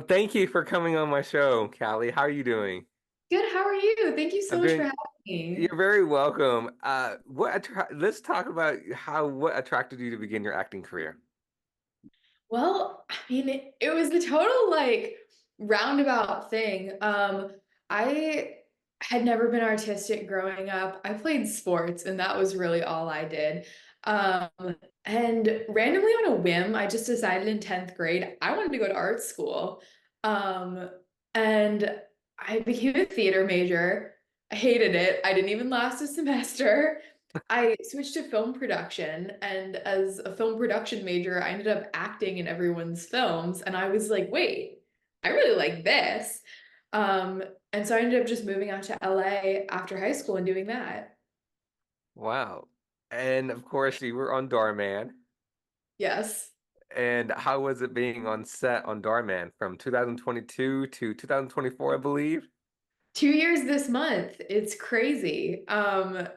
Thank you for coming on my show, Callie. How are you doing? Good, how are you? Thank you so I'm much for doing. having me. You're very welcome. Let's talk about what attracted you to begin your acting career. It was the total roundabout thing. I had never been artistic growing up. I played sports and that was really all I did. Um, and randomly on a whim, I just decided in 10th grade I wanted to go to art school. Um, and I became a theater major. I hated it. I didn't even last a semester. I switched to film production, and as a film production major, I ended up acting in everyone's films. And I was like, wait, I really like this. Um, and so I ended up just moving out to LA after high school and doing that. Wow. And of course, you were on Dhar Mann. Yes. And how was it being on set on Dhar Mann from 2022 to 2024, I believe? 2 years this month. It's crazy. I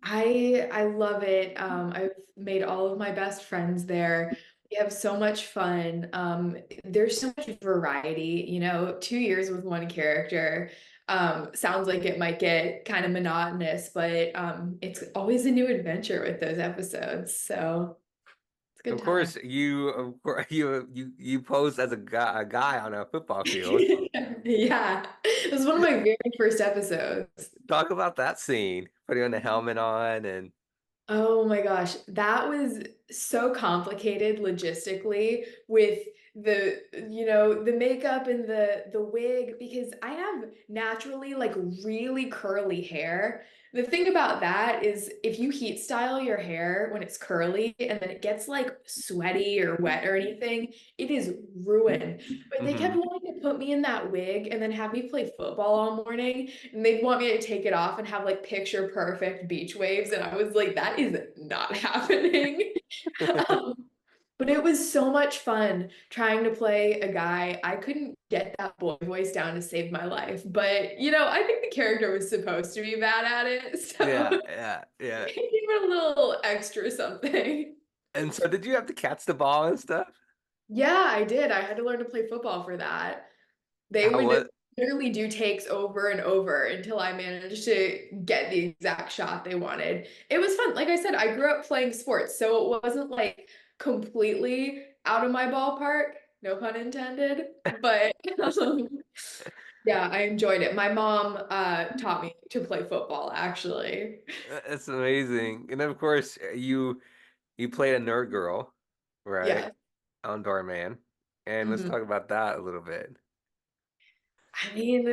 love it. I've made all of my best friends there. We have so much fun. There's so much variety, 2 years with one character. Sounds like it might get kind of monotonous, but it's always a new adventure with those episodes. So it's a good Of time. course, you posed as a guy on a football field. Yeah, it was one of my very first episodes. Talk about that scene, putting on the helmet on and Oh my gosh, that was so complicated logistically with the makeup and the wig because I have naturally really curly hair. The thing about that is if you heat style your hair when it's curly and then it gets like sweaty or wet or anything, it is ruined. But they kept hmm wanting to put me in that wig and then have me play football all morning. And they'd want me to take it off and have like picture perfect beach waves. And I was like, that is not happening. But it was so much fun trying to play a guy. I couldn't get that boy voice down to save my life. But, I think the character was supposed to be bad at it. Yeah, So yeah, yeah. it gave it a little extra something. And so did you have to catch the ball and stuff? Yeah, I did. I had to learn to play football for that. They How would was literally do takes over and over until I managed to get the exact shot they wanted. It was fun. Like I said, I grew up playing sports, so it wasn't like completely out of my ballpark, no pun intended. But yeah, I enjoyed it. My mom taught me to play football, actually. That's amazing. And of course you played a nerd girl, right? Yeah. On Doorman. And let's Mhm. talk about that a little bit. I mean,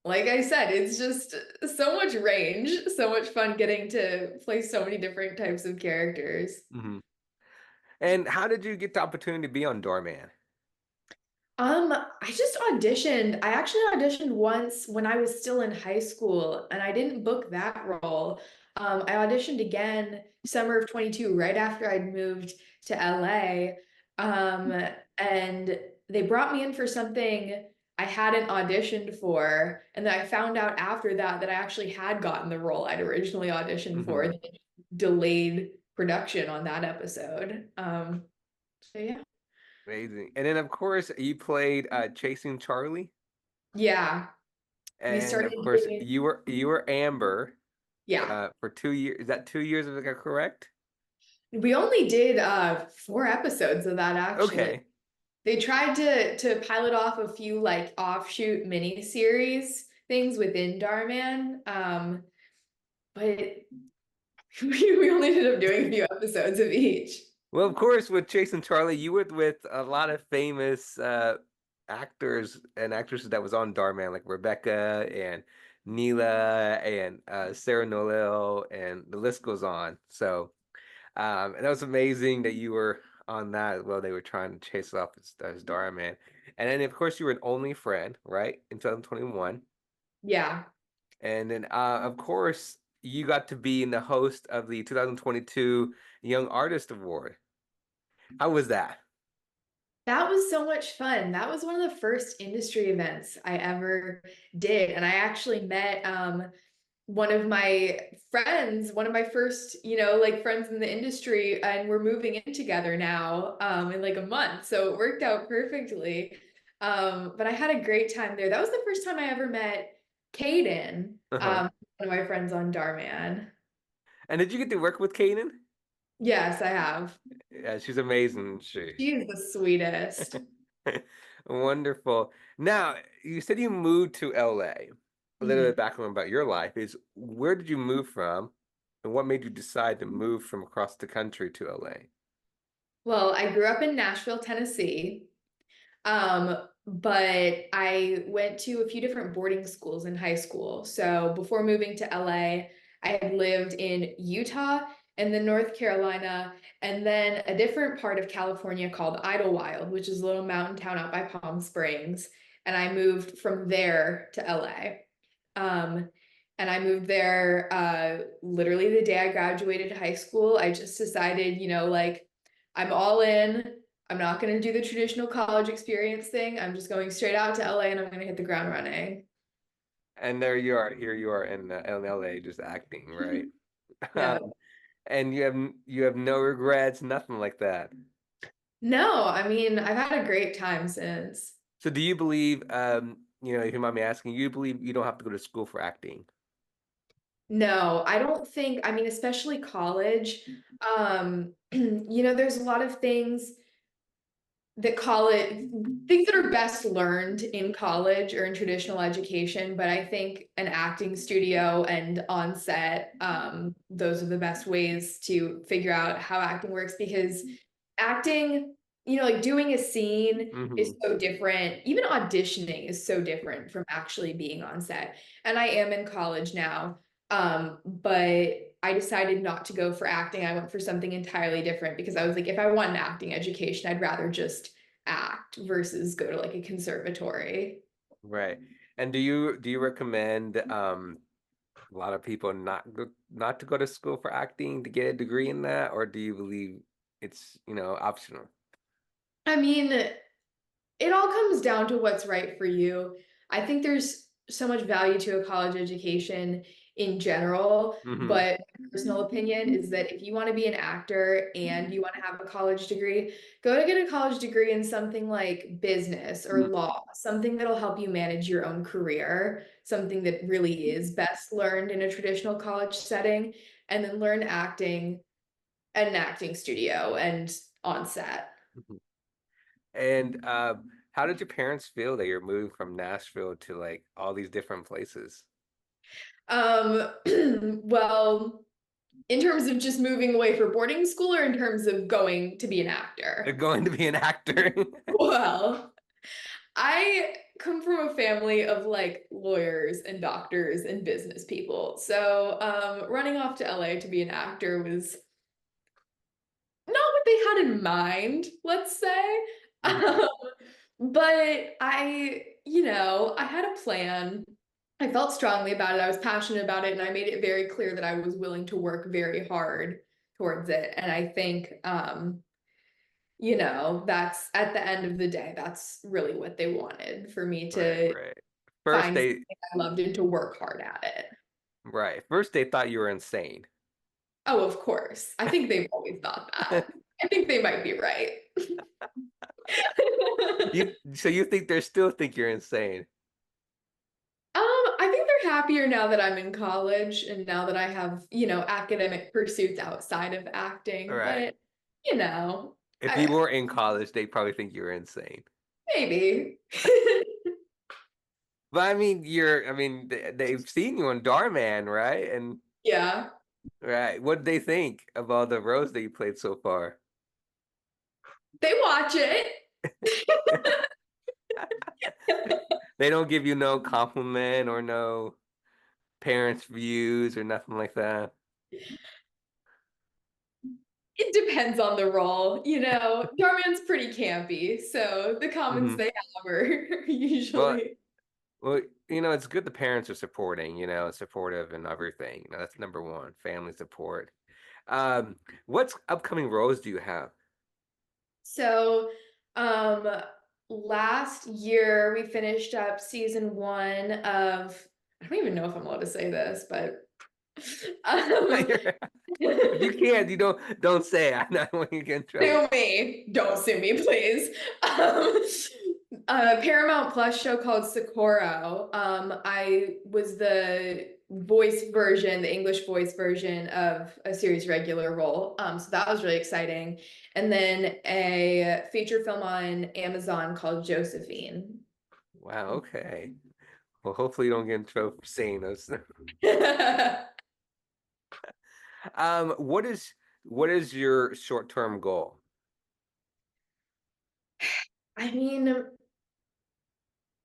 like I said, it's just so much range, so much fun getting to play so many different types of characters. hmm And how did you get the opportunity to be on Doorman? I just auditioned. I actually auditioned once when I was still in high school and I didn't book that role. I auditioned again summer of 22, right after I'd moved to LA. Um, and they brought me in for something I hadn't auditioned for. And then I found out after that I actually had gotten the role I'd originally auditioned for. hmm They delayed production on that episode. So yeah. Amazing. And then of course you played Chasing Charlie. Yeah. We And started of course doing, you were Amber yeah. for 2 years. Is that 2 years? Is that correct? We only did 4 episodes of that actually. Okay. They tried to pilot off a few like offshoot mini series things within Darman. But we only ended up doing a few episodes of each. Well, of course, with Chase and Charlie, you were with a lot of famous actors and actresses that was on Darman, like Rebecca and Neela and Sarah Noel, and the list goes on. So, and that was amazing that you were on that. Well, they were trying to chase off as Darman, and then of course you were an Only Friend, right, in 2021, Yeah. and then of course you got to be in the host of the 2022 Young Artist Award. How was that? That was so much fun. That was one of the first industry events I ever did. And I actually met one of my friends, one of my first, friends in the industry, and we're moving in together now in like a month. So it worked out perfectly. But I had a great time there. That was the first time I ever met Caden, Uh-huh. one of my friends on Dhar Mann. And did you get to work with Kaden? Yes, I have. Yeah, she's amazing. She. She is the sweetest. Wonderful. Now, you said you moved to LA. A little bit of Mhm. background about your life is where did you move from and what made you decide to move from across the country to LA? Well, I grew up in Nashville, Tennessee. But I went to a few different boarding schools in high school. So before moving to LA, I had lived in Utah and then North Carolina, and then a different part of California called Idlewild, which is a little mountain town out by Palm Springs. And I moved from there to LA. Um, and I moved there literally the day I graduated high school. I just decided, like I'm all in. I'm not going to do the traditional college experience thing. I'm just going straight out to LA and I'm going to hit the ground running. And there you are. Here you are in LA just acting, right? Yeah. And you have no regrets, nothing like that. No, I mean, I've had a great time since. So do you believe, if you mind me asking, you believe you don't have to go to school for acting? No, I don't think, I mean, especially college, there's a lot of things that college things that are best learned in college or in traditional education, but I think an acting studio and on set, those are the best ways to figure out how acting works because acting, like doing a scene is Hmm. so different. Even auditioning is so different from actually being on set. And I am in college now, but I decided not to go for acting. I went for something entirely different because I was like, if I want an acting education, I'd rather just act versus go to like a conservatory. Right. And do you recommend a lot of people not to go to school for acting to get a degree in that, or do you believe it's, optional? I mean, it all comes down to what's right for you. I think there's so much value to a college education in general, Hmm. but my personal opinion is that if you want to be an actor and you want to have a college degree, go to get a college degree in something like business or law, something that'll help you manage your own career, something that really is best learned in a traditional college setting, and then learn acting at an acting studio and on set. And how did your parents feel that you're moving from Nashville to like all these different places? Um, well, in terms of just moving away for boarding school or in terms of going to be an They're actor? going to be an actor. Well, I come from a family of like lawyers and doctors and business people. So, running off to LA to be an actor was not what they had in mind, let's say. Mhm. But I had a plan. I felt strongly about it. I was passionate about it, and I made it very clear that I was willing to work very hard towards it. And I think, that's at the end of the day, that's really what they wanted for me Right, to right. First find they something I loved and to work hard at it. right. First they thought you were insane. Oh, of course. I think they've always thought that. I think they might be right. So you think they still think you're insane. I think they're happier now that I'm in college and now that I have, academic pursuits outside of All acting. right. But, you know, If you I were in college, they probably think you were insane. maybe. But they've seen you on Darman, right? And Yeah. right, what did they think of all the roles that you played so far? They watch it. They don't give you no compliment or no parents' views or nothing like that. It depends on the role, Darman's pretty campy, so the comments Hmm. they have are Well, usually. well, it's good the parents are supporting, supportive and everything. That's number one, family support. What's upcoming roles do you have? So, um, last year we finished up season one of, I don't even know if I'm allowed to say this, but um, If you can't, you don't say. I know when you get in trouble. sue me. Don't sue me, please. Um, A Paramount Plus show called Socorro. I was the voice version, the English voice version of a series regular role. So that was really exciting. And then a feature film on Amazon called Josephine. Wow, okay. Well, hopefully you don't get in trouble for saying those. What is your short-term goal? I mean,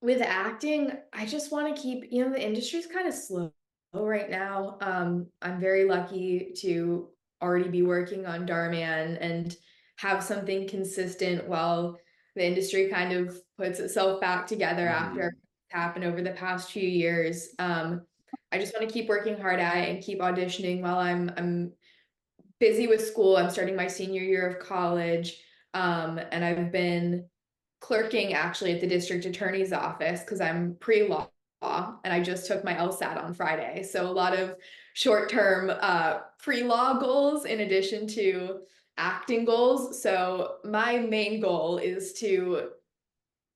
with acting, I just want to keep, the industry's kind of slow right now. I'm very lucky to already be working on Dhar Mann and have something consistent while the industry kind of puts itself back together after Hmm. everything's happened over the past few years. I just want to keep working hard at it and keep auditioning while I'm busy with school. I'm starting my senior year of college. And I've been clerking actually at the district attorney's office because I'm pre-law and I just took my LSAT on Friday. So a lot of short-term pre-law goals in addition to acting goals. So my main goal is to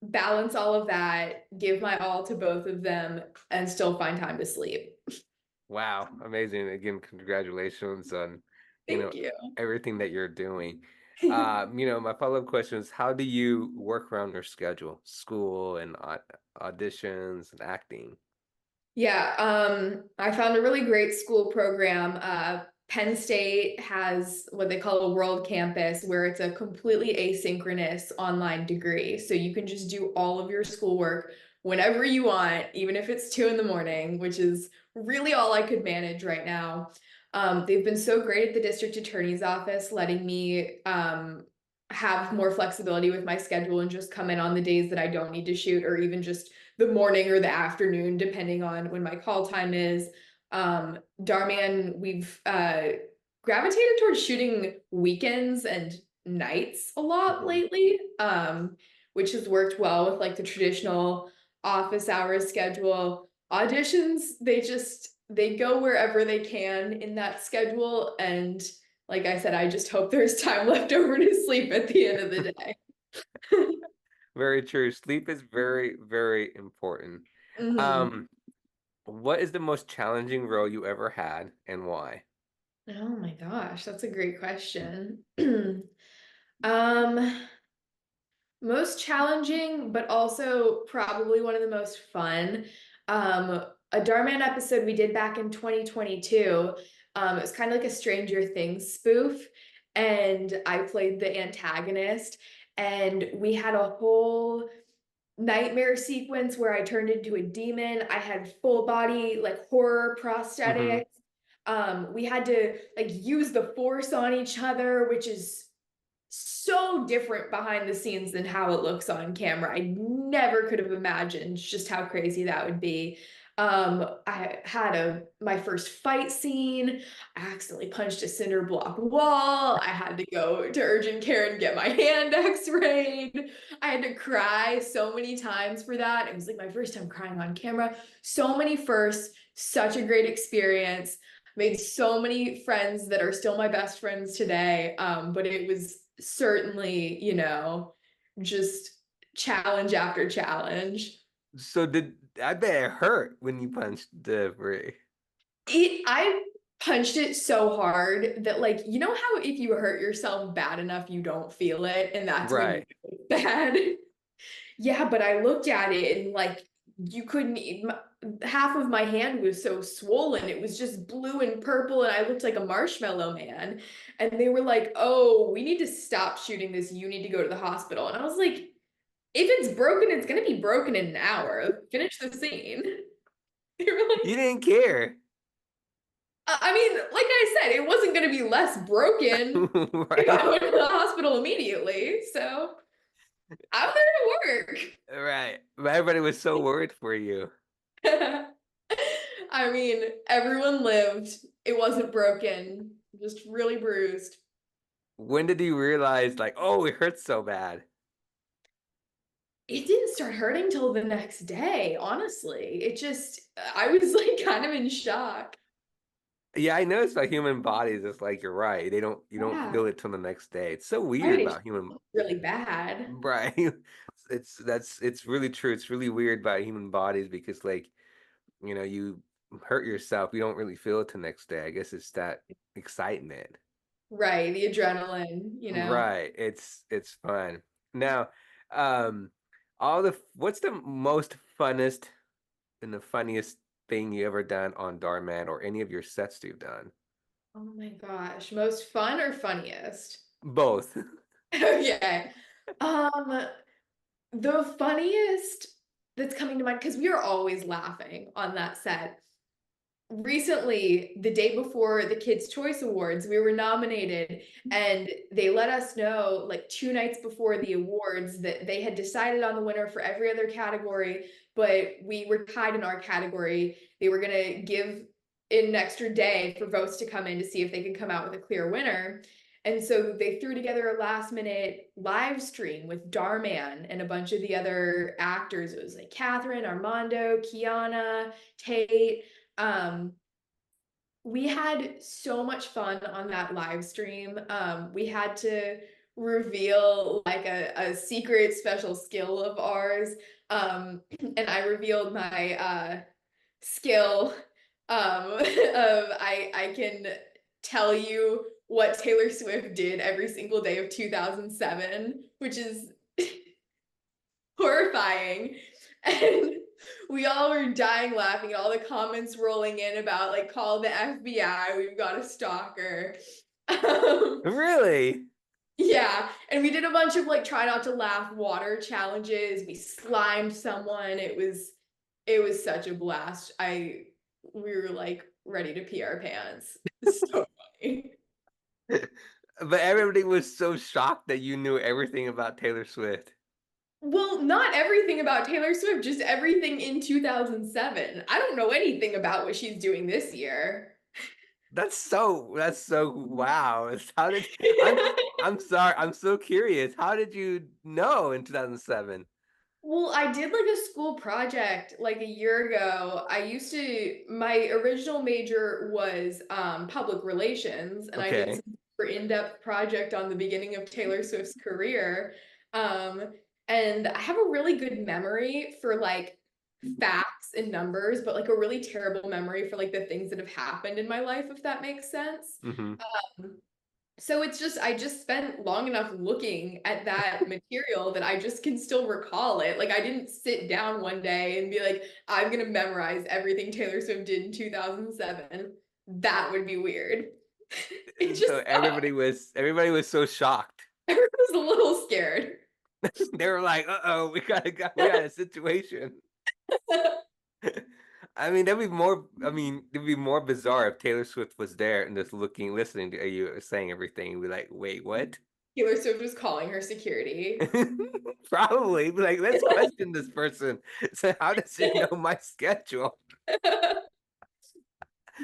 balance all of that, give my all to both of them, and still find time to sleep. Wow, amazing. Again, congratulations on, you Thank know, you. everything that you're doing. My follow-up question is how do you work around your schedule, school and auditions and acting? Yeah, I found a really great school program. Penn State has what they call a world campus, where it's a completely asynchronous online degree. So you can just do all of your schoolwork whenever you want, even if it's 2 in the morning, which is really all I could manage right now. They've been so great at the district attorney's office, letting me have more flexibility with my schedule and just come in on the days that I don't need to shoot, or even just the morning or the afternoon, depending on when my call time is. Dhar Mann, we've gravitated towards shooting weekends and nights a lot Mhm. lately, which has worked well with like the traditional office hours schedule. Auditions, they go wherever they can in that schedule. And like I said, I just hope there's time left over to sleep at the end of the day. Very true. Sleep is very, very important. Mhm. Um, what is the most challenging role you ever had and why? Oh my gosh, that's a great question. Um, Most challenging, but also probably one of the most fun. A Dhar Mann episode we did back in 2022. It was kind of like a Stranger Things spoof, and I played the antagonist, and we had a whole nightmare sequence where I turned into a demon. I had full body like horror Hmm. prosthetics. We had to like use the force on each other, which is so different behind the scenes than how it looks on camera. I never could have imagined just how crazy that would be. I had my first fight scene. I accidentally punched a cinder block wall. I had to go to urgent care and get my hand x-rayed. I had to cry so many times for that. It was like my first time crying on camera. So many firsts, such a great experience. Made so many friends that are still my best friends today. But it was certainly, just challenge after challenge. So I bet it hurt when you punched the ray. I punched it so hard that, like, you know how if you hurt yourself bad enough, you don't feel it, and that's when you Right. know it's bad. Yeah, but I looked at it and like you couldn't even, half of my hand was so swollen. It was just blue and purple, and I looked like a marshmallow man. And they were like, "Oh, we need to stop shooting this. You need to go to the hospital." And I was like, "If it's broken, it's gonna be broken in an hour. Finish the scene." They were You like, didn't care. I mean, like I said, it wasn't gonna be less broken if I Right. went to the hospital immediately. So I'm there to work. Right. But everybody was so worried for you. I mean, everyone lived. It wasn't broken, just really bruised. When did you realize, like, oh, it hurts so bad? It didn't start hurting till the next day, honestly. I was like kind of in shock. Yeah, I noticed about human bodies, it's like you're right. You don't Yeah, feel it till the next day. It's so weird right. It about human, really bad. right? it's really true. It's really weird about human bodies because like, you hurt yourself, you don't really feel it the next day. I guess it's that excitement. Right, the adrenaline, you know. Right. It's fun. Now, um, what's the most funnest and the funniest thing you ever done on Dhar Mann or any of your sets you've done? Oh my gosh, most fun or funniest? Both. Okay. Um, the funniest that's coming to mind, because we are always laughing on that set. Recently, the day before the Kids' Choice Awards, we were nominated, and they let us know like 2 nights before the awards that they had decided on the winner for every other category, but we were tied in our category. They were gonna give it an extra day for votes to come in to see if they could come out with a clear winner. And so they threw together a last minute live stream with Dhar Mann and a bunch of the other actors. It was like Catherine, Armando, Kiana, Tate. um we had so much fun on that live stream. We had to reveal like a secret special skill of ours. And I revealed my skill of I can tell you what Taylor Swift did every single day of 2007, which is horrifying. And we all were dying laughing, all the comments rolling in about like call the FBI, we've got a stalker. Um, Really? yeah, and we did a bunch of like try not to laugh water challenges. We slimed someone. It was such a blast. We were like ready to pee our pants. So funny. But everybody was so shocked that you knew everything about Taylor Swift. Well, not everything about Taylor Swift, just everything in 2007. I don't know anything about what she's doing this year. That's so wow. How did I'm sorry, I'm so curious. How did you know in 2007? Well, I did like a school project like a year ago. My original major was public relations, and I did Okay. some super in-depth project on the beginning of Taylor Swift's career. Um, and I have a really good memory for like facts and numbers, but like a really terrible memory for like the things that have happened in my life, if that makes sense. Hmm. Um, So it's just I just spent long enough looking at that material that I just can still recall it. Like I didn't sit down one day and be like, I'm gonna memorize everything Taylor Swift did in 2007. That would be weird. It just So stuck. everybody was so shocked. Everyone was a little scared. They were like, "Uh-oh, we got a situation." It'd be more bizarre if Taylor Swift was there and just looking, listening to you saying everything. Be like, "Wait, what?" Taylor Swift was calling her security. Probably. Be like, let's question this person. So how does she know my schedule?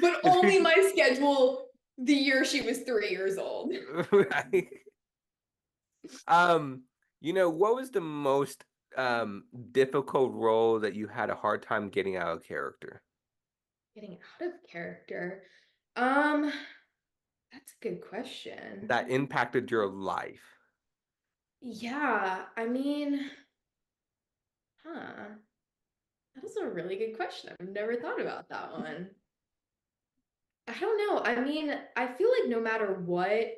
But only my schedule the year she was 3 years old. Right. Um, what was the most difficult role that you had a hard time getting out of character Getting out of character. Um, that's a good question. that impacted your life? Yeah, I mean, huh. That is a really good question. I've never thought about that one. I don't know. I mean, I feel like no matter what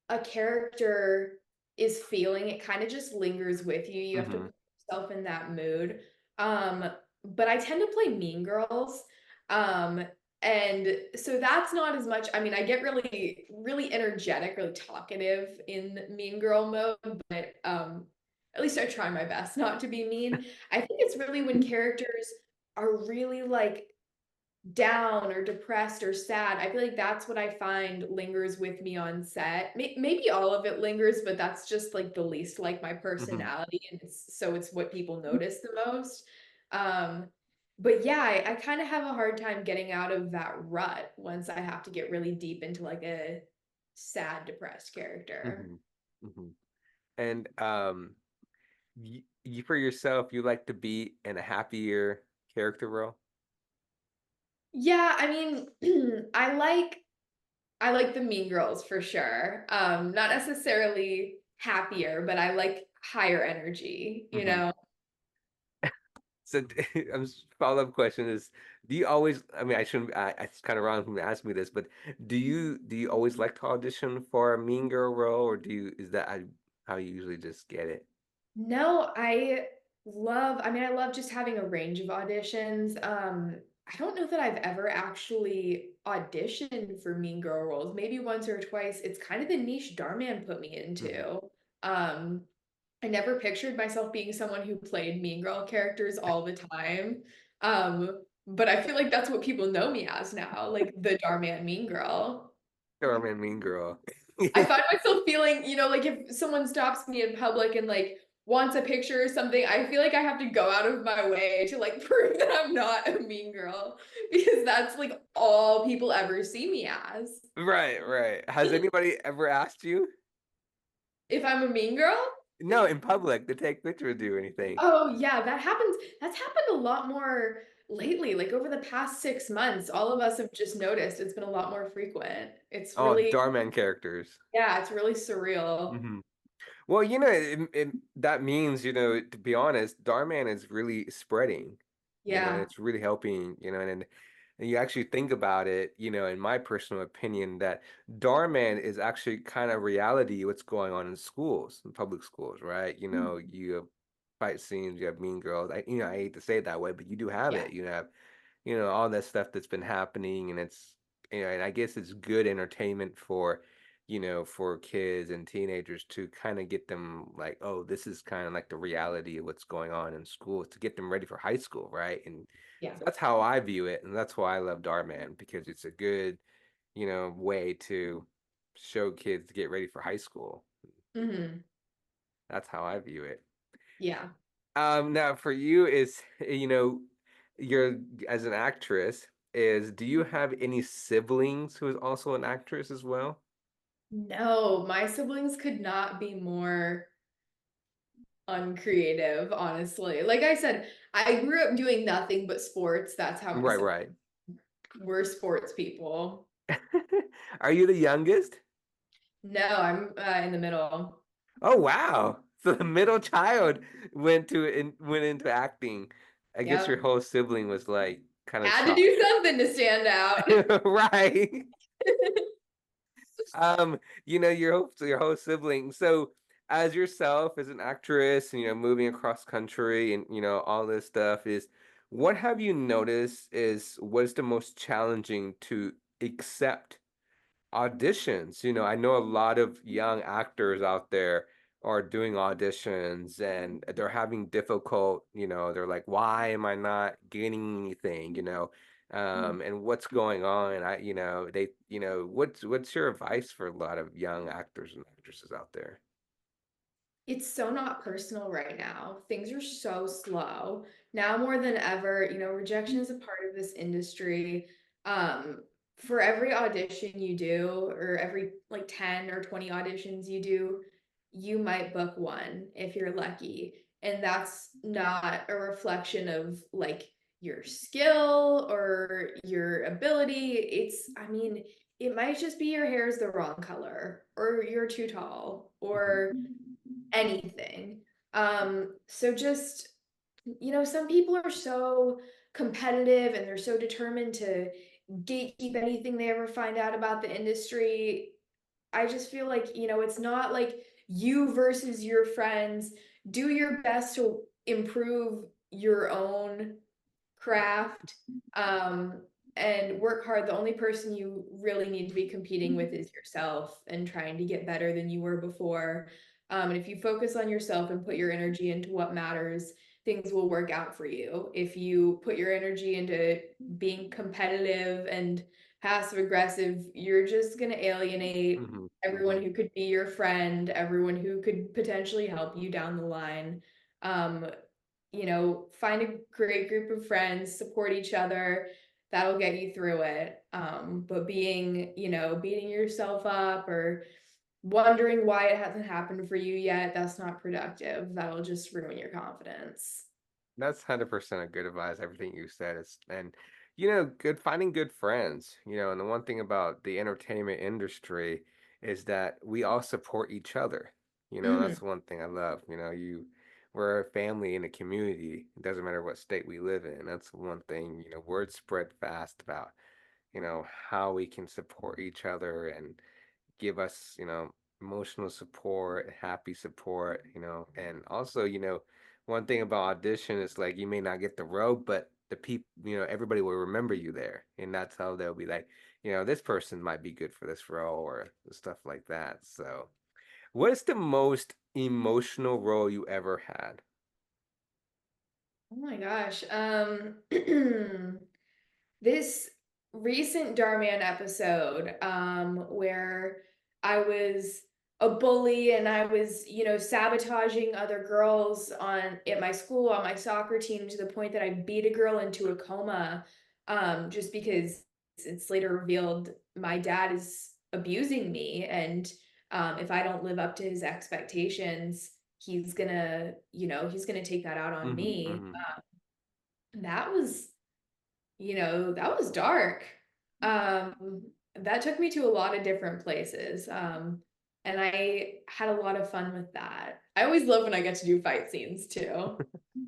a character is feeling, it kind of just lingers with you. You have to Hmm. put yourself in that mood. Um, but I tend to play Mean Girls. Um, and so that's not as much. I mean, I get really, really energetic, really talkative in Mean Girl mode, but at least I try my best not to be mean. I think it's really when characters are really like down or depressed or sad. I feel like that's what I find lingers with me on set. Maybe all of it lingers, but that's just like the least like my Hmm. personality, and it's what people notice the most. Um, but yeah, I kind of have a hard time getting out of that rut once I have to get really deep into like a sad, depressed character. Hmm. Hmm. And you for yourself, you like to be in a happier character role? Yeah, I mean, I like the Mean Girls for sure. Not necessarily happier, but I like higher energy, you Hmm. know? So follow-up question is, do you always, I mean, I shouldn't, it's kind of wrong for me to ask me this, but do you always like to audition for a Mean Girl role, or is that how you usually just get it? No, I love just having a range of auditions. I don't know that I've ever actually auditioned for Mean Girl roles. Maybe once or twice. It's kind of the niche Dhar Mann put me Hmm. into. Um, I never pictured myself being someone who played Mean Girl characters all the time. But I feel like that's what people know me as now, like the Dhar Mann Mean Girl. Charmin Mean Girl. I find myself feeling, like if someone stops me in public and like wants a picture or something, I feel like I have to go out of my way to like prove that I'm not a mean girl because that's like all people ever see me as. Right, right. Has anybody ever asked you? If I'm a mean girl, No, in public to take pictures with you or anything. oh yeah, that happens. That's happened a lot more lately. Like over the past 6 months, all of us have just noticed it's been a lot more frequent. It's Oh, really, Darman characters. yeah, it's really surreal. Hmm. Well, that means, to be honest, Darman is really spreading, and Yeah. it's really helping, and you actually think about it, in my personal opinion, that Darman is actually kind of reality what's going on in schools, in public schools, right? You have fight scenes, you have mean girls. I hate to say it that way, but you do have Yeah. it. You have all that stuff that's been happening, and and I guess it's good entertainment for kids and teenagers to kind of get them like, oh, this is kind of like the reality of what's going on in schools to get them ready for high school, right? And Yeah. so that's how I view it, and that's why I love Darman, because it's a good, way to show kids to get ready for high school. Hmm. That's how I view it. Yeah. Now for you is, you're as an actress, do you have any siblings who is also an actress as well? No, my siblings could not be more uncreative, honestly. Like I said, I grew up doing nothing but sports. That's how my Right, siblings right. were sports people. Are you the youngest? No, I'm in the middle. Oh, wow. So the middle child went into acting. I guess your Yep. whole sibling was like kind of Had to shocked. do something to stand out. Right. Um, your whole sibling. So as yourself as an actress, and moving across country and all this stuff is what have you noticed is what's the most challenging to accept auditions? I know a lot of young actors out there are doing auditions and they're having difficult, they're like, why am I not getting anything, and what's going on? What's your advice for a lot of young actors and actresses out there? It's so not personal right now. Things are so slow. Now more than ever, rejection is a part of this industry. Um, for every audition you do, or every like 10 or 20 auditions you do, you might book one if you're lucky. And that's not a reflection of like your skill or your ability. It might just be your hair is the wrong color, or you're too tall, Mhm. or anything. So just, some people are so competitive and they're so determined to gatekeep anything they ever find out about the industry. I just feel like, it's not like you versus your friends. Do your best to improve your own craft, um, and work hard. The only person you really need to be competing with is yourself and trying to get better than you were before. And if you focus on yourself and put your energy into what matters, things will work out for you. If you put your energy into being competitive and passive aggressive, you're just going to alienate Mhm. everyone Mhm. who could be your friend, everyone who could potentially help you down the line. Um, find a great group of friends, support each other. That'll get you through it. But beating yourself up or wondering why it hasn't happened for you yet, that's not productive. That'll just ruin your confidence. That's 100% a good advice. Everything you said is, and good finding good friends. And the one thing about the entertainment industry is that we all support each other. Mhm. That's one thing I love. We're a family in a community. It doesn't matter what state we live in. That's one thing, word spread fast about, how we can support each other and give us, emotional support, happy support, and also, one thing about audition is like you may not get the role, but the people, everybody will remember you there, and that's how they'll be like, this person might be good for this role or stuff like that. So, what is the most emotional role you ever had? Oh my gosh. This recent Dhar Mann episode, where I was a bully and I was, sabotaging other girls on at my school on my soccer team to the point that I beat a girl into a coma, just because it's later revealed my dad is abusing me, and if I don't live up to his expectations, he's gonna take that out on Hmm, me. hmm. That was that was dark. That took me to a lot of different places. And I had a lot of fun with that. I always love when I get to do fight scenes too.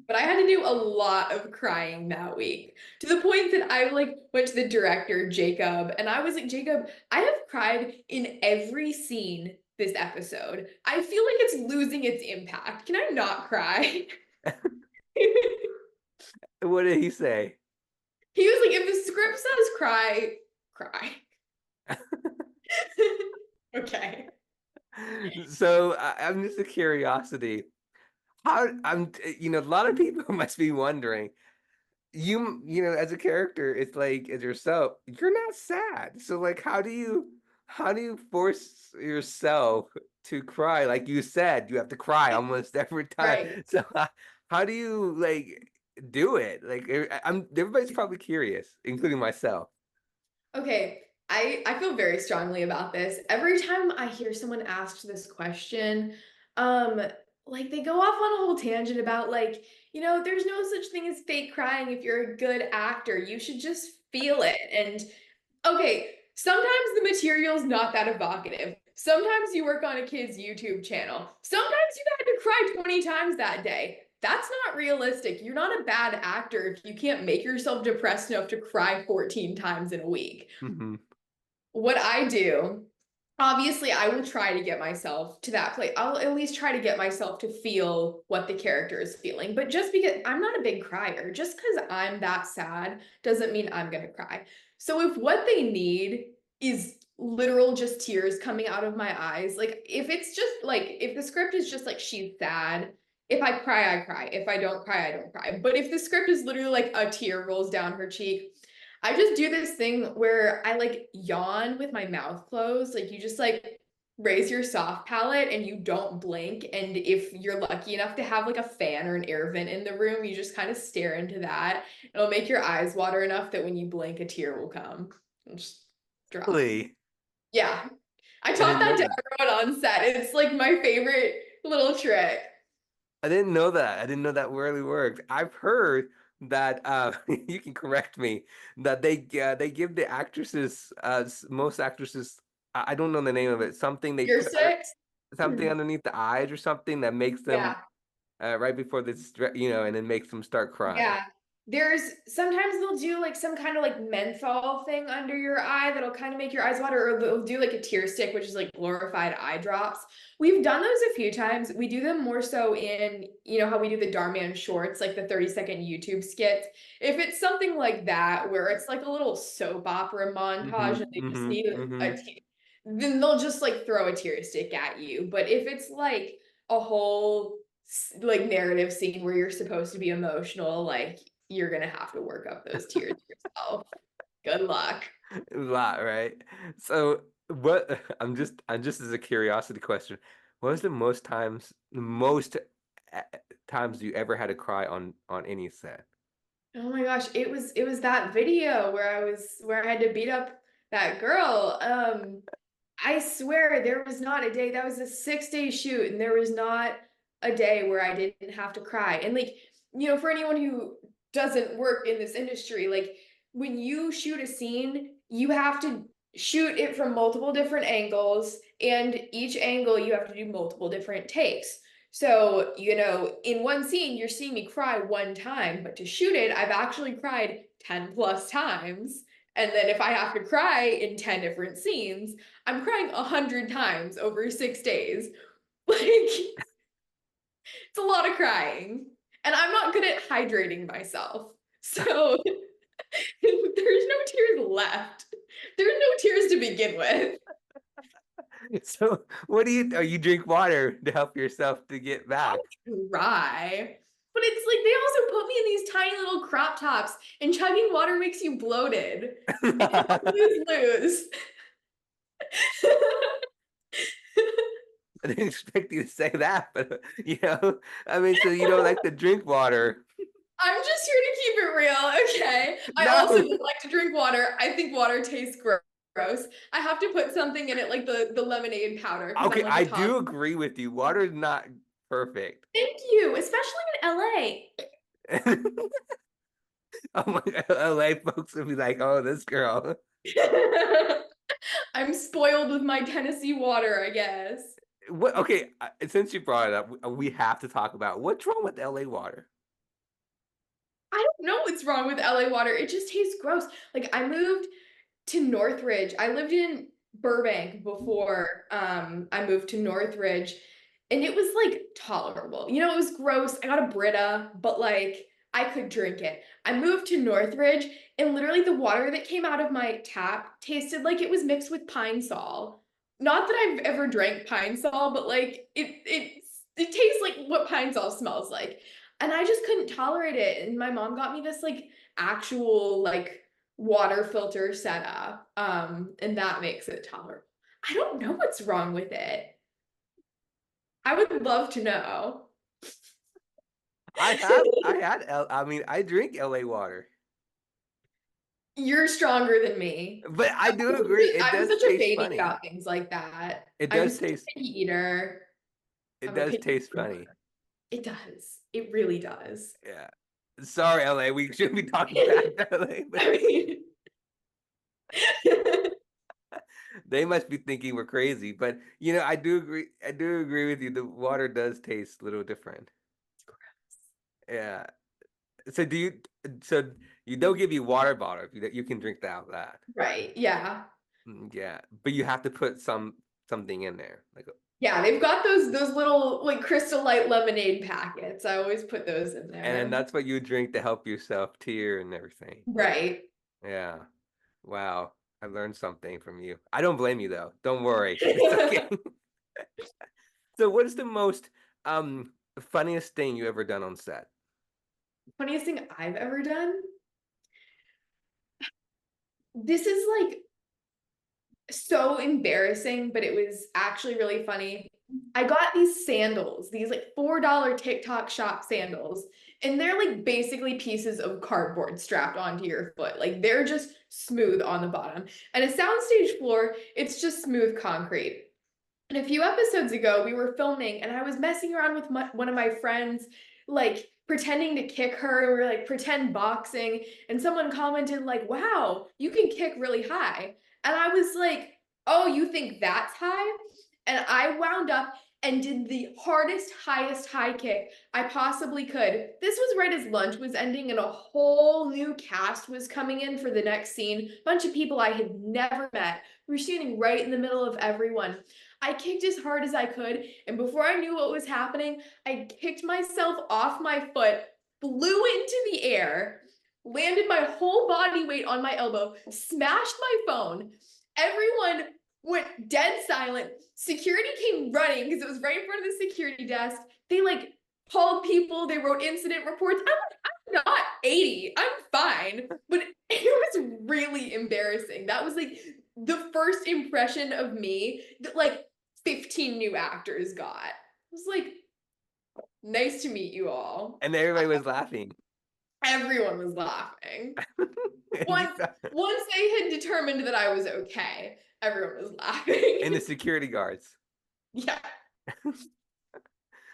But I had to do a lot of crying that week to the point that I like went to the director, Jacob, and I was like, Jacob, I have cried in every scene this episode. I feel like it's losing its impact. Can I not cry? What did he say? He was like, if the script says cry, cry. Okay. So I'm just a curiosity. A lot of people must be wondering. As a character, it's like as yourself, you're not sad. So like, how do you force yourself to cry? Like you said, you have to cry almost every time. Right. So how do you like do it? Like everybody's probably curious, including myself. Okay. I feel very strongly about this. Every time I hear someone ask this question, um, like they go off on a whole tangent about like, there's no such thing as fake crying if you're a good actor. You should just feel it. And okay, sometimes the material's not that evocative. Sometimes you work on a kid's YouTube channel. Sometimes you had to cry 20 times that day. That's not realistic. You're not a bad actor if you can't make yourself depressed enough to cry 14 times in a week. Hmm. What I do, obviously, I will try to get myself to that place. I'll at least try to get myself to feel what the character is feeling. But just because I'm not a big crier, just because I'm that sad doesn't mean I'm going to cry. So if what they need is literal just tears coming out of my eyes, like if it's just like, if the script is just like she's sad, if I cry, I cry. If I don't cry, I don't cry. But if the script is literally like a tear rolls down her cheek, I just do this thing where I like yawn with my mouth closed. Like you just like raise your soft palate and you don't blink. And if you're lucky enough to have like a fan or an air vent in the room, you just kind of stare into that. It'll make your eyes water enough that when you blink, a tear will come. And just drop. Really? Yeah. I I taught didn't know that to that. everyone on set. It's like my favorite little trick. I didn't know that. I didn't know that really worked. I've heard that you can correct me that they give the actresses most actresses I don't know the name of it, something they Your put six? something underneath the eyes or something that makes them Yeah. right before this and then makes them start crying. Yeah. There's sometimes they'll do like some kind of like menthol thing under your eye that'll kind of make your eyes water, or they'll do like a tear stick, which is like glorified eye drops. We've done those a few times. We do them more so in, how we do the Dhar Mann shorts, like the 30-second YouTube skits. If it's something like that, where it's like a little soap opera montage and Mm-hmm. they just Mm-hmm. need Mm-hmm. then they'll just like throw a tear stick at you. But if it's like a whole like narrative scene where you're supposed to be emotional, like you're gonna have to work up those tears yourself. Good luck. A lot, right? So what I'm just as a curiosity question, what was the most times you ever had to cry on any set? Oh my gosh, it was that video where I had to beat up that girl. I swear there was not a day. That was a 6-day shoot, and there was not a day where I didn't have to cry. And like, for anyone who doesn't work in this industry, like when you shoot a scene, you have to shoot it from multiple different angles and each angle you have to do multiple different takes. So, in one scene, you're seeing me cry one time, but to shoot it, I've actually cried 10 plus times. And then if I have to cry in 10 different scenes, I'm crying 100 times over 6 days. Like, it's a lot of crying. And I'm not good at hydrating myself. So there's no tears left. There's no tears to begin with. So what do you drink water to help yourself to get I back? try. But it's like they also put me in these tiny little crop tops, and chugging water makes you bloated. It's lose lose. I didn't expect you to say that, but I mean, so you don't like to drink water. I'm just here to keep it real, okay? I also No. don't like to drink water. I think water tastes gross. I have to put something in it like the lemonade powder because I'm Okay, like a I toddler. do agree with you. Water is not perfect. Thank you, especially in LA. Oh my God, LA folks will be like, "Oh, this girl." I'm spoiled with my Tennessee water, I guess. What? Okay, since you brought it up, we have to talk about what's wrong with LA water. I don't know what's wrong with LA water. It just tastes gross. Like I moved to Northridge. I lived in Burbank before I moved to Northridge, and it was like tolerable. It was gross. I got a Brita, but like I could drink it. I moved to Northridge, and literally the water that came out of my tap tasted like it was mixed with Pine Sol. Not that I've ever drank Pine Sol, but like it tastes like what Pine Sol smells like. And I just couldn't tolerate it. And my mom got me this like actual like water filter setup. And that makes it tolerable. I don't know what's wrong with it. I would love to know. I mean, I drink LA water, You're stronger than me. but I do agree. It I'm does such a taste baby funny. about things like that. It I'm does such a taste. picky eater. It I'm a does picky taste eater. funny. It does. It really does. Yeah. Sorry, LA. We shouldn't be talking bad to LA, but I mean, they must be thinking we're crazy. But I do agree. I do agree with you. The water does taste a little different. Yeah. So do you? So you don't give you water bottle. You can drink that out of that. right. Yeah. Yeah, but you have to put something in there. Like, Yeah, they've got those little like Crystal Light lemonade packets. I always put those in and then there. that's what you drink to help yourself tear and everything. Right. Yeah. Wow. I learned something from you. I don't blame you though. Don't worry. It's okay. So what is the most funniest thing you ever done on set? Funniest thing I've ever done. This is like so embarrassing, but it was actually really funny. I got these sandals, these like $4 TikTok shop sandals, and they're like basically pieces of cardboard strapped onto your foot. Like they're just smooth on the bottom. And a soundstage floor, it's just smooth concrete. And a few episodes ago, we were filming, and I was messing around with one of my friends, like pretending to kick her. And we were like pretend boxing, and someone commented like, "Wow, you can kick really high." And I was like, "Oh, you think that's high?" And I wound up and did the hardest, highest high kick I possibly could. This was right as lunch was ending, and a whole new cast was coming in for the next scene. A bunch of people I had never met. We were standing right in the middle of everyone. I kicked as hard as I could, and before I knew what was happening, I kicked myself off my foot, flew into the air, landed my whole body weight on my elbow, smashed my phone. Everyone went dead silent. Security came running because it was right in front of the security desk. They like called people, they wrote incident reports. I'm not 80. I'm fine. But it was really embarrassing. That was like the first impression of me that like 15 new actors got. It was like, nice to meet you all. And everybody was laughing. Everyone was laughing. And you Once once they had determined that I was okay, everyone was laughing. and the security guards. Yeah.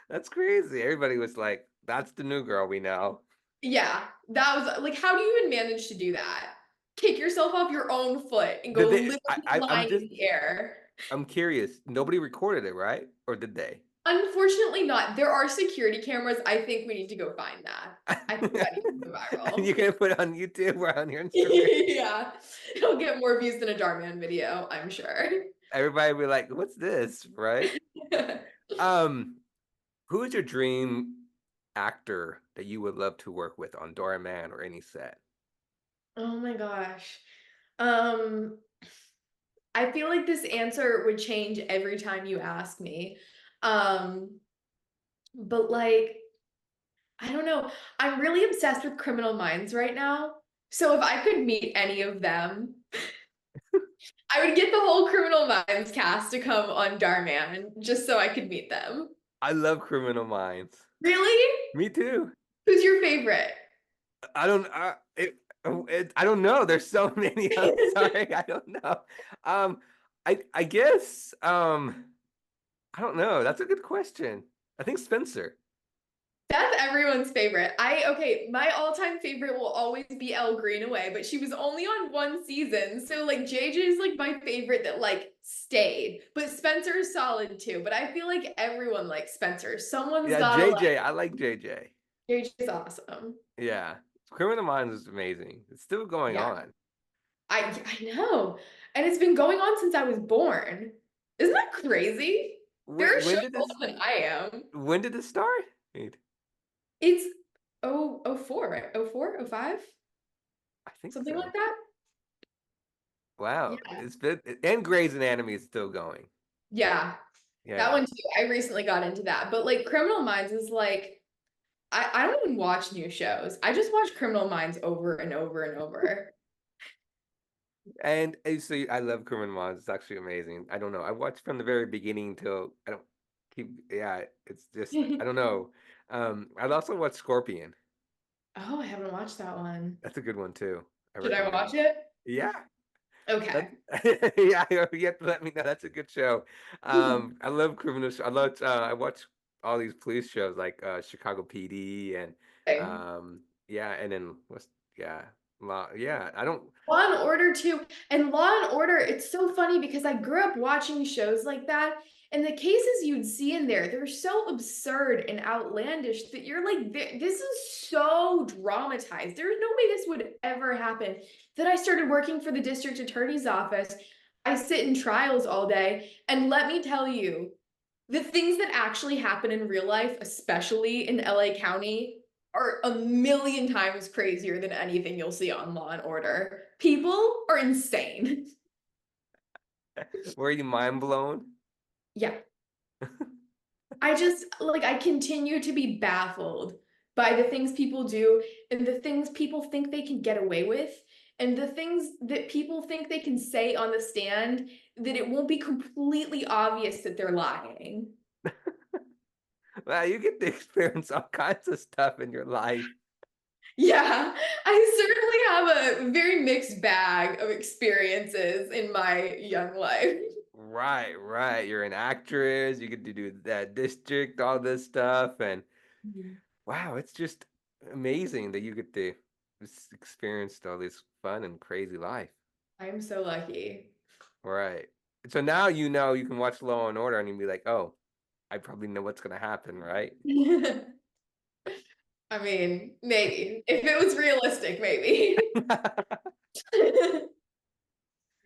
That's crazy. Everybody was like, "That's the new girl we know." Yeah. That was like, how do you even manage to do that? Kick yourself off your own foot and go Did they? literally I'm flying in just the air. I'm curious. Nobody recorded it, right? Or did they? Unfortunately, not. There are security cameras. I think we need to go find that. I think that needs to go And you viral. can put it on YouTube or on your Instagram. Yeah, it'll get more views than a Dhar Mann video, I'm sure. Everybody will be like, "What's this?" Right? Um, who is your dream actor that you would love to work with on Dora Man or any set? Oh my gosh. Um, I feel like this answer would change every time you ask me. Um, but like, I don't know. I'm really obsessed with Criminal Minds right now. So if I could meet any of them, I would get the whole Criminal Minds cast to come on Dhar Mann just so I could meet them. I love Criminal Minds. Really? Me too. Who's your favorite? I don't. I don't know. There's so many. I'm sorry. I don't know. Um, I guess. I don't know. That's a good question. I think Spencer. That's everyone's favorite. Okay, my all-time favorite will always be Elle Greenaway, but she was only on one season. So like JJ is like my favorite that like stayed. But Spencer is solid too. But I feel like everyone likes Spencer. Someone's Yeah, gotta like JJ. I like JJ. JJ is awesome. Yeah, Criminal Minds is amazing. It's still going Yeah. on. I know. And it's been going on since I was born. Isn't that crazy? They're Wait, a show older than I am. when did this start? Wait, It's oh four, right? Oh four, oh five, I think something like so. that. Wow, Yeah. it's been and Grey's Anatomy is still going. Yeah. That Yeah. one too. I recently got into that. But like Criminal Minds is like I don't even watch new shows. I just watch Criminal Minds over and over and over. And so I love Criminal Minds. It's actually amazing. I don't know. I watched from the very beginning till I don't keep. Yeah, it's just I don't know. I'd also watch Scorpion. Oh, I haven't watched that one. That's a good one too. I Should I recommend. watch it? Yeah, that's Okay. yeah. You have to let me know. That's a good show. I love criminal. I love. I watch all these police shows like Chicago PD and Okay. yeah, and then what's yeah, yeah. I don't. Law and Order too. And Law and Order, it's so funny because I grew up watching shows like that. And the cases you'd see in there, they're so absurd and outlandish that you're like, this is so dramatized. There's no way this would ever happen. Then I started working for the district attorney's office. I sit in trials all day. And let me tell you, the things that actually happen in real life, especially in LA County, are a million times crazier than anything you'll see on Law and Order. People are insane. Were you mind blown? Yeah. I just like I continue to be baffled by the things people do and the things people think they can get away with and the things that people think they can say on the stand that it won't be completely obvious that they're lying. Wow, you get to experience all kinds of stuff in your life. Yeah, I certainly have a very mixed bag of experiences in my young life. Right, right. You're an actress. You get to do that district, all this stuff, and Mhm. wow, it's just amazing that you get to experience all this fun and crazy life. I'm so lucky. Right. So now you know you can watch Law and Order and you be like, oh, I probably know what's gonna happen, right? I mean, maybe. If it was realistic, maybe.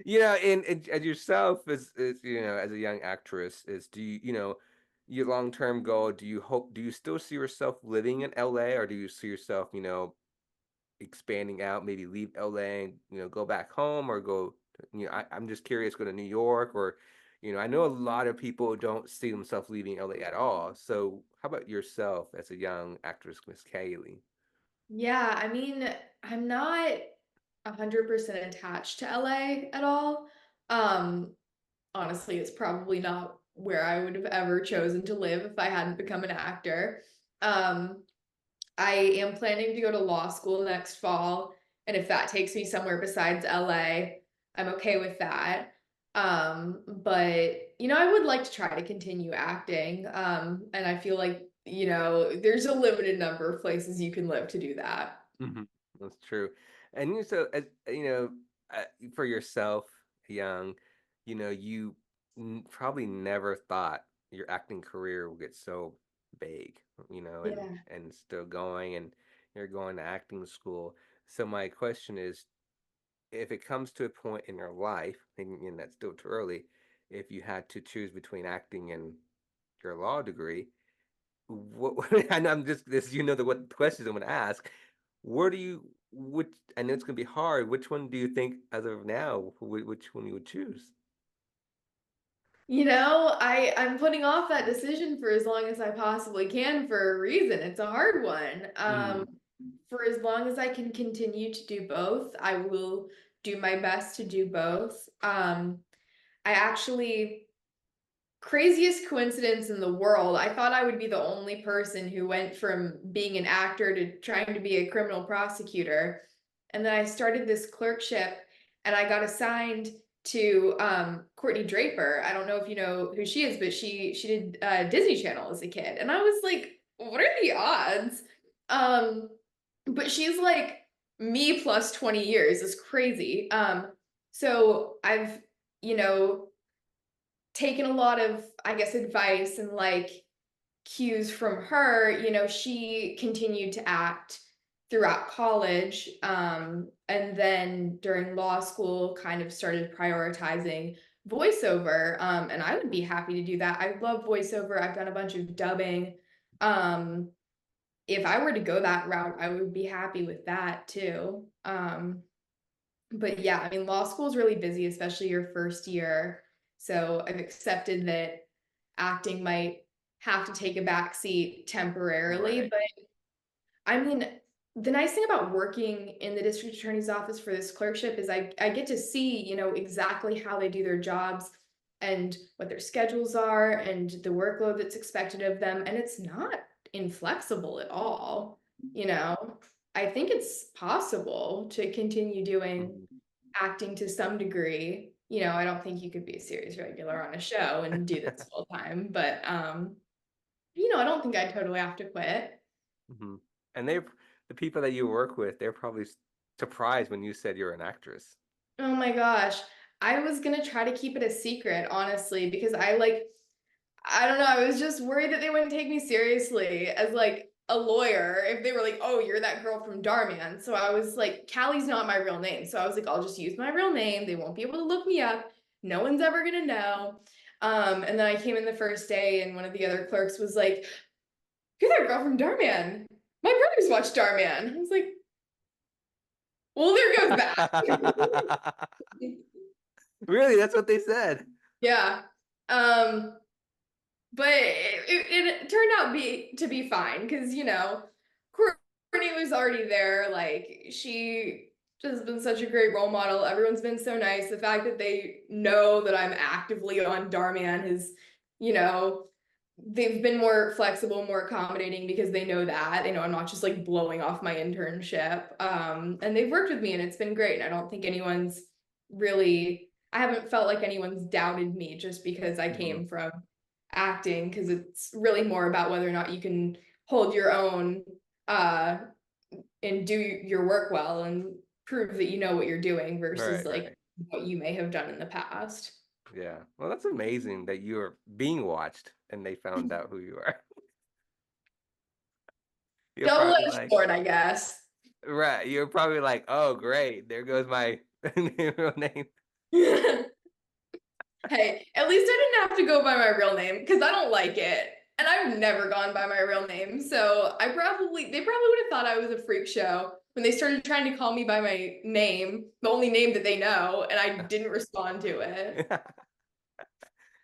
You know, and as yourself as you know, as a young actress, is do you, you know, your long-term goal, do you still see yourself living in LA or do you see yourself, you know, expanding out, maybe leave LA and, you know, go back home or go, you know, I'm just curious, go to New York or, you know, I know a lot of people don't see themselves leaving LA at all. So how about yourself as a young actress, Miss Kaylee? Yeah, I mean, I'm not 100% attached to LA at all. Um, Honestly, it's probably not where I would have ever chosen to live if I hadn't become an actor. Um, I am planning to go to law school next fall, and if that takes me somewhere besides LA, I'm okay with that. But I would like to try to continue acting. And I feel like, there's a limited number of places you can live to do that. Mhm. That's true. And you so as you know, for yourself, young, you know, probably never thought your acting career would get so big, Yeah. and still going, and you're going to acting school. So my question is, if it comes to a point in your life, and that's still too early, if you had to choose between acting and your law degree, what, and I'm just this, what questions I'm going to ask. Where do you, which, I know it's going to be hard. Which one do you think, as of now, which one you would choose? I'm putting off that decision for as long as I possibly can for a reason. It's a hard one. Mm, For as long as I can continue to do both, I will do my best to do both. I actually craziest coincidence in the world. I thought I would be the only person who went from being an actor to trying to be a criminal prosecutor. And then I started this clerkship and I got assigned to Courtney Draper. I don't know if you know who she is, but she did Disney Channel as a kid. And I was like, what are the odds? Um, but she's like me plus 20 years is crazy. So I've, you know, taken a lot of, I guess, advice and like cues from her. She continued to act throughout college. And then during law school, kind of started prioritizing voiceover. And I would be happy to do that. I love voiceover. I've done a bunch of dubbing. Um, if I were to go that route, I would be happy with that too. But yeah, I mean, law school is really busy, especially your first year. So I've accepted that acting might have to take a back seat temporarily. right. But I mean, the nice thing about working in the district attorney's office for this clerkship is I get to see, exactly how they do their jobs and what their schedules are and the workload that's expected of them. And it's not inflexible at all. You know, I think it's possible to continue doing Mhm. acting to some degree. I don't think you could be a series regular on a show and do this full time, but I don't think I'd totally have to quit. Mhm. And the people that you work with, they're probably surprised when you said you're an actress. Oh my gosh. I was gonna try to keep it a secret, honestly, because I don't know, I was just worried that they wouldn't take me seriously as like a lawyer if they were like, oh, you're that girl from Dhar Mann. So I was like, Callie's not my real name. So I was like, I'll just use my real name. They won't be able to look me up. No one's ever gonna know. And then I came in the first day and one of the other clerks was like, you're that girl from Dhar Mann. My brothers watch Dhar Mann. I was like, well, there goes that. Really, that's what they said. Yeah. Um, but it turned out to be fine because Courtney was already there. Like she has been such a great role model. Everyone's been so nice. The fact that they know that I'm actively on Dhar Mann is, you know, they've been more flexible, more accommodating because they know that. They know I'm not just like blowing off my internship. And they've worked with me and it's been great. And I don't think I haven't felt like anyone's doubted me just because I Hmm. came from acting, because it's really more about whether or not you can hold your own uh and do your work well and prove that you know what you're doing versus Right, like right. what you may have done in the past. Yeah. Well, that's amazing that you're being watched and they found out who you are. You're probably Double-edged like, sword, I guess. right. You're probably like, oh, great. There goes my real name. Hey, at least I didn't have to go by my real name because I don't like it. And I've never gone by my real name. So they probably would have thought I was a freak show when they started trying to call me by my name, the only name that they know, and I didn't respond to it.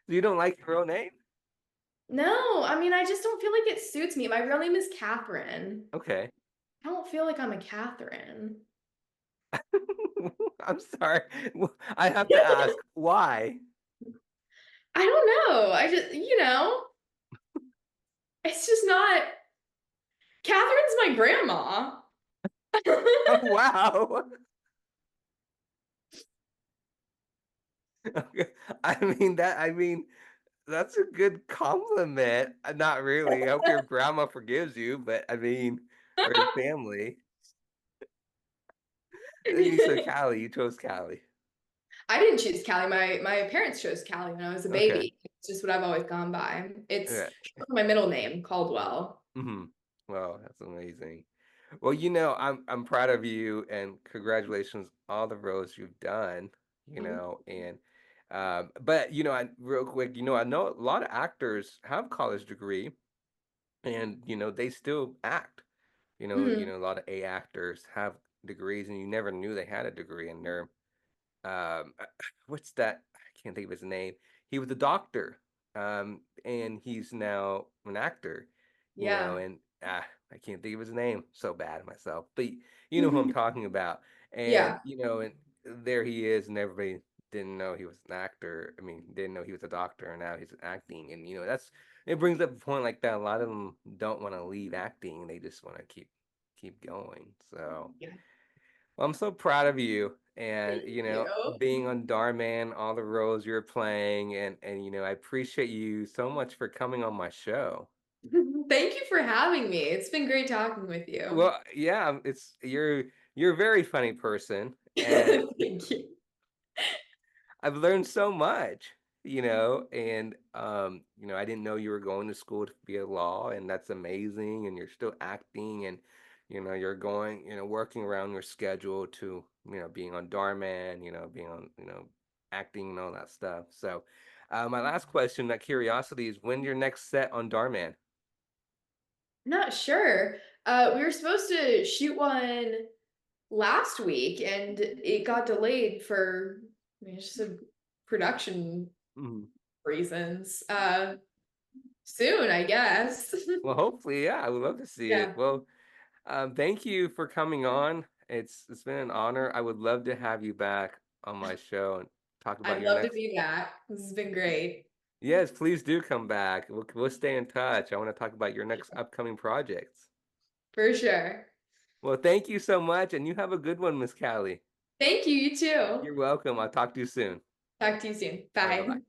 You don't like your real name? No, I mean, I just don't feel like it suits me. My real name is Catherine. Okay. I don't feel like I'm a Catherine. I'm sorry. I have to ask, why? I don't know. It's just not. Catherine's my grandma. Oh, wow. Okay. I mean, that's a good compliment. Not really. I hope your grandma forgives you, but I mean, or your family. You said Callie. You chose Callie. I didn't choose Callie. My parents chose Callie when I was a Okay. baby. It's just what I've always gone by. It's Yeah. short for my middle name, Caldwell. Hmm. Well, that's amazing. Well, I'm proud of you and congratulations all the roles you've done, Mhm. and but I real quick, I know a lot of actors have college degree and they still act. Mhm. A lot of A actors have degrees and you never knew they had a degree and they're what's that? I can't think of his name. He was a doctor, and he's now an actor, Yeah. and I can't think of his name. So bad at myself, but you know who I'm talking about. And Yeah. and there he is, and everybody didn't know he was an actor. I mean, didn't know he was a doctor, and now he's acting. And that's it brings up a point like that. A lot of them don't want to leave acting; they just want to keep going. So. Yeah. Well, I'm so proud of you and Thank you. being on Dhar Mann, all the roles you're playing and I appreciate you so much for coming on my show. Thank you for having me. It's been great talking with you. Well, yeah, it's you're a very funny person and Thank you. I've learned so much, and I didn't know you were going to school to be a law, and that's amazing. And you're still acting, and you're going, working around your schedule to, being on Darman, being on, acting and all that stuff. So, my last question, that curiosity, is when your next set on Darman? Not sure. We were supposed to shoot one last week and it got delayed for just a production Mhm. reasons. Soon, I guess. Well, hopefully, yeah, I would love to see it. Yeah. Well, thank you for coming on. It's been an honor. I would love to have you back on my show and talk about I'd your love to next. be back. This has been great. Yes, please do come back. We'll stay in touch. I want to talk about your next upcoming projects. For sure. Well, thank you so much, and you have a good one, Miss Callie. Thank you, you too. You're welcome. I'll talk to you soon. Talk to you soon. All right, bye-bye. Bye.